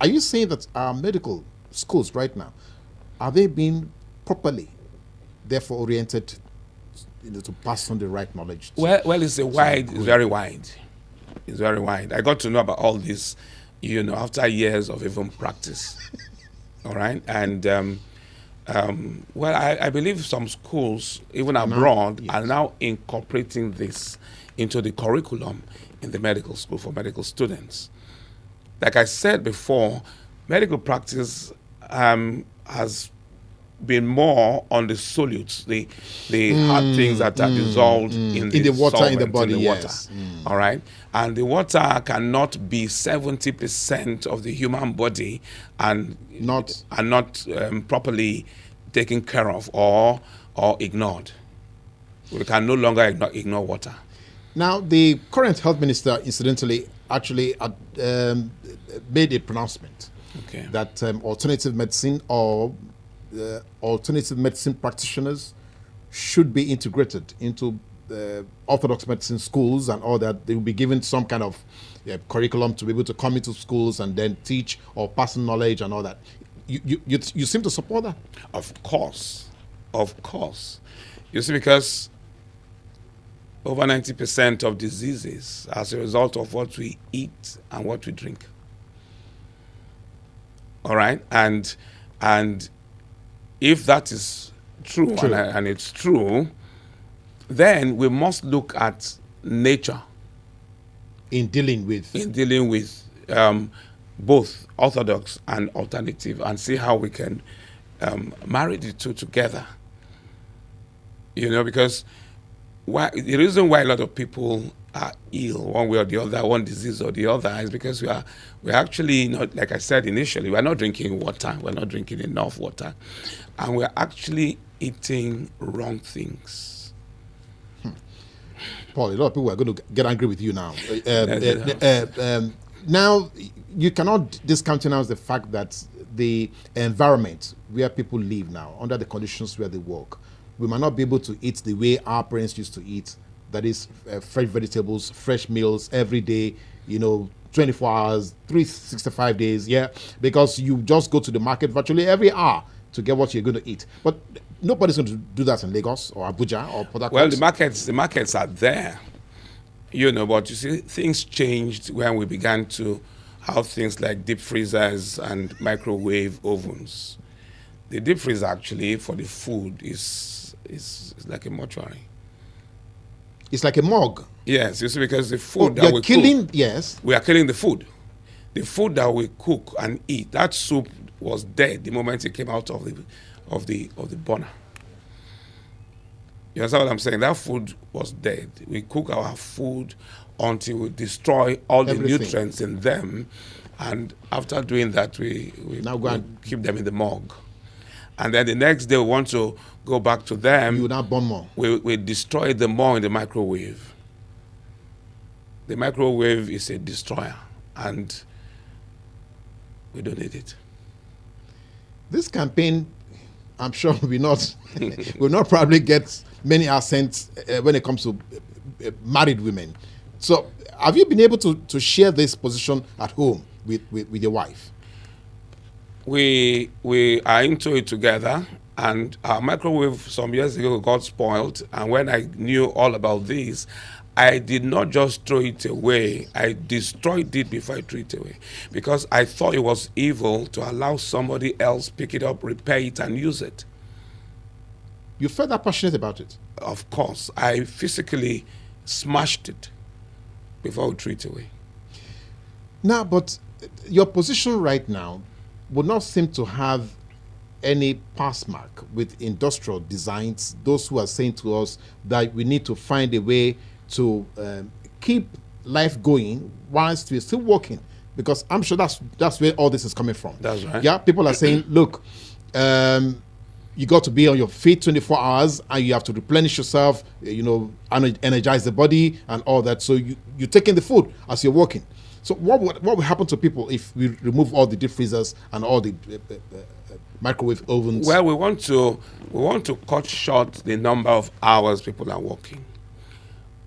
are you saying that our medical schools right now, are they being properly, therefore oriented, to pass on the right knowledge? Well, it's very wide. It's very wide. I got to know about all this, after years of even practice. All right, and I believe some schools, even abroad, yes, are now incorporating this into the curriculum in the medical school for medical students. Like I said before, medical practice has been more on the solutes, the hard things that are dissolved in the water, solvent, in the body, in the yes. water. All right, and the water cannot be 70% of the human body and not properly taken care of or ignored. We can no longer ignore water. Now, the current health minister, incidentally, actually made a pronouncement that alternative medicine or alternative medicine practitioners should be integrated into orthodox medicine schools and all that. They will be given some kind of curriculum to be able to come into schools and then teach or pass on knowledge and all that. You seem to support that? Of course. You see, because over 90% of diseases as a result of what we eat and what we drink. All right, and if that is true. And it's true, then we must look at nature in dealing with both orthodox and alternative, and see how we can marry the two together. Because the reason why a lot of people are ill one way or the other, one disease or the other, is because we're actually not, like I said initially, we're not drinking water, we're not drinking enough water, and we're actually eating wrong things. Paul, a lot of people are going to get angry with you now. Now, you cannot discountenance the fact that the environment where people live now, under the conditions where they work, we might not be able to eat the way our parents used to eat. That is fresh vegetables, fresh meals every day, 24 hours, 365 days, because you just go to the market virtually every hour to get what you're going to eat. But nobody's going to do that in Lagos or Abuja or Port Harcourt. Well, the markets are there, but you see, things changed when we began to have things like deep freezers and microwave ovens. The deep freezer actually for the food is like a mortuary. It's like a morgue. Yes, you see, because the food that we cook, we are killing the food. The food that we cook and eat, that soup was dead the moment it came out of the burner. You understand what I'm saying? That food was dead. We cook our food until we destroy all everything, the nutrients in them, and after doing that, we now go and keep them in the morgue. And then the next day we want to go back to them. You would not burn more. We destroy them more in the microwave. The microwave is a destroyer, and we don't need it. This campaign, I'm sure, will not probably get many assents when it comes to married women. So, have you been able to share this position at home with your wife? We are into it together, and our microwave some years ago got spoiled, and when I knew all about this, I did not just throw it away. I destroyed it before I threw it away, because I thought it was evil to allow somebody else pick it up, repair it, and use it. You felt that passionate about it? Of course. I physically smashed it before I threw it away. Now, but your position right now would not seem to have any pass mark with industrial designs, those who are saying to us that we need to find a way to keep life going whilst we're still working, because I'm sure that's where all this is coming from. That's right. Yeah, people are saying, look, you got to be on your feet 24 hours and you have to replenish yourself, energize the body and all that. So you're taking the food as you're working. So what would happen to people if we remove all the deep freezers and all the microwave ovens? Well, we want to cut short the number of hours people are working.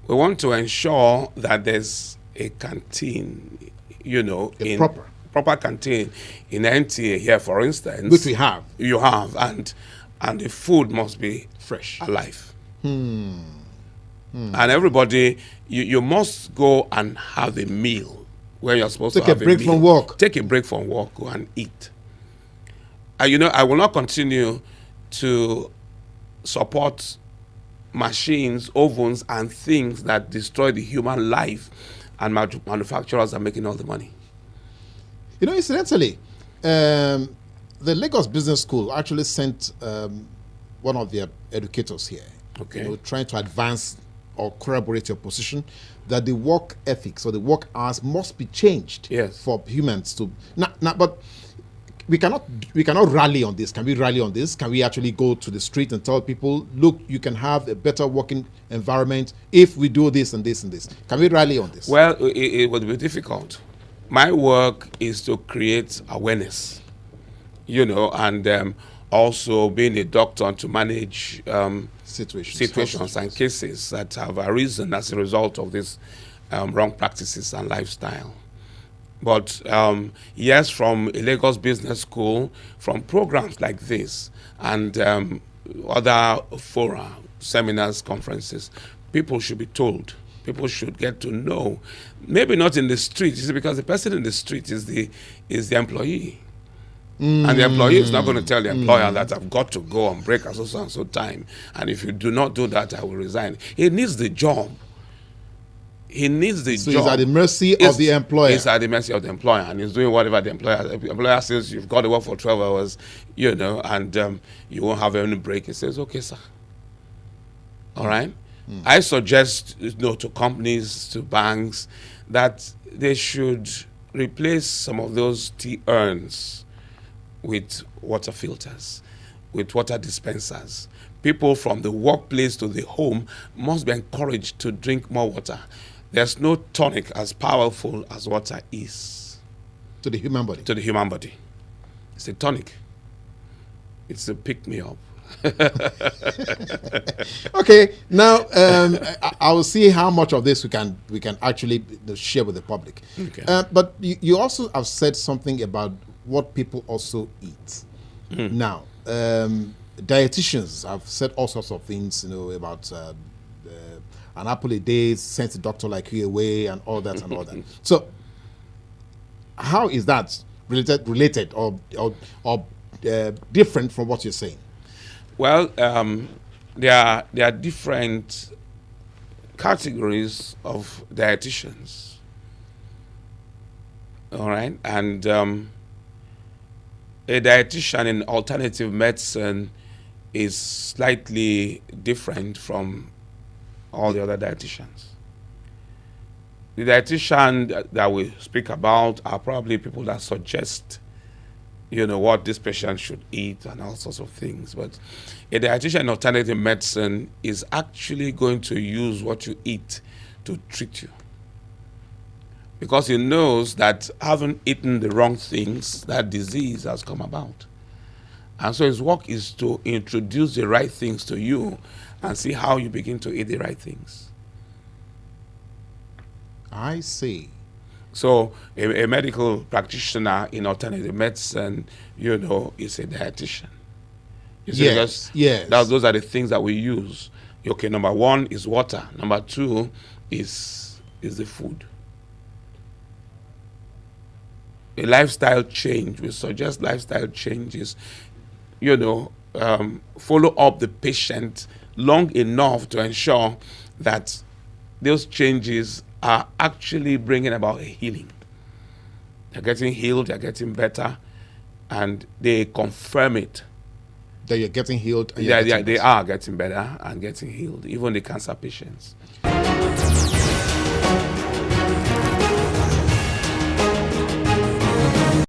We want to ensure that there's a canteen, proper canteen in NTA here, for instance, Which we have. you have, and the food must be Fresh. alive. And everybody, you must go and have a meal where you're supposed Take to have a break meal. from work. Take a break from work, go and eat. And I will not continue to support machines, ovens, and things that destroy the human life, and manufacturers are making all the money. Incidentally, the Lagos Business School actually sent one of their educators here, Okay. trying to advance or corroborate your position that the work ethics or the work hours must be changed Yes. for humans to but we cannot rally on this. Can we rally on this? Can we actually go to the street and tell people, look, you can have a better working environment if we do this and this and this? Can we rally on this? Well, it would be difficult. My work is to create awareness, and also being a doctor to manage situations and cases that have arisen as a result of these wrong practices and lifestyle. But yes, from a Lagos Business School, from programs like this and other fora, seminars, conferences, people should be told. People should get to know. Maybe not in the street, because the person in the street is the employee. And the employee is not going to tell the employer that I've got to go on break at so and so time. And if you do not do that, I will resign. He needs the job. So he's at the mercy of the employer. He's at the mercy of the employer, and he's doing whatever the employer says. You've got to work for 12 hours, and you won't have any break. He says, okay, sir. All right? I suggest to companies, to banks, that they should replace some of those tea urns with water filters, with water dispensers. People from the workplace to the home must be encouraged to drink more water. There's no tonic as powerful as water is. To the human body. To the human body. It's a tonic. It's a pick-me-up. Okay, now I will see how much of this we can actually share with the public. Okay. But you also have said something about what people also eat. Now, dietitians have said all sorts of things, about an apple a day sends a doctor like you away and all that and all that. So, how is that related or different from what you're saying? Well, there are different categories of dietitians. All right, and a dietitian in alternative medicine is slightly different from all the other dietitians. The dietitian that we speak about are probably people that suggest, what this patient should eat and all sorts of things. But a dietitian in alternative medicine is actually going to use what you eat to treat you, because he knows that having eaten the wrong things, that disease has come about. And so his work is to introduce the right things to you and see how you begin to eat the right things. I see. So a medical practitioner in alternative medicine, is a dietitian. You see, Yes. Those are the things that we use. Okay, number one is water. Number two is the food. A lifestyle change, we suggest lifestyle changes, follow up the patient long enough to ensure that those changes are actually bringing about a healing. They're getting healed, they're getting better, and they confirm it. That you're getting healed. And They are getting better and getting healed, even the cancer patients.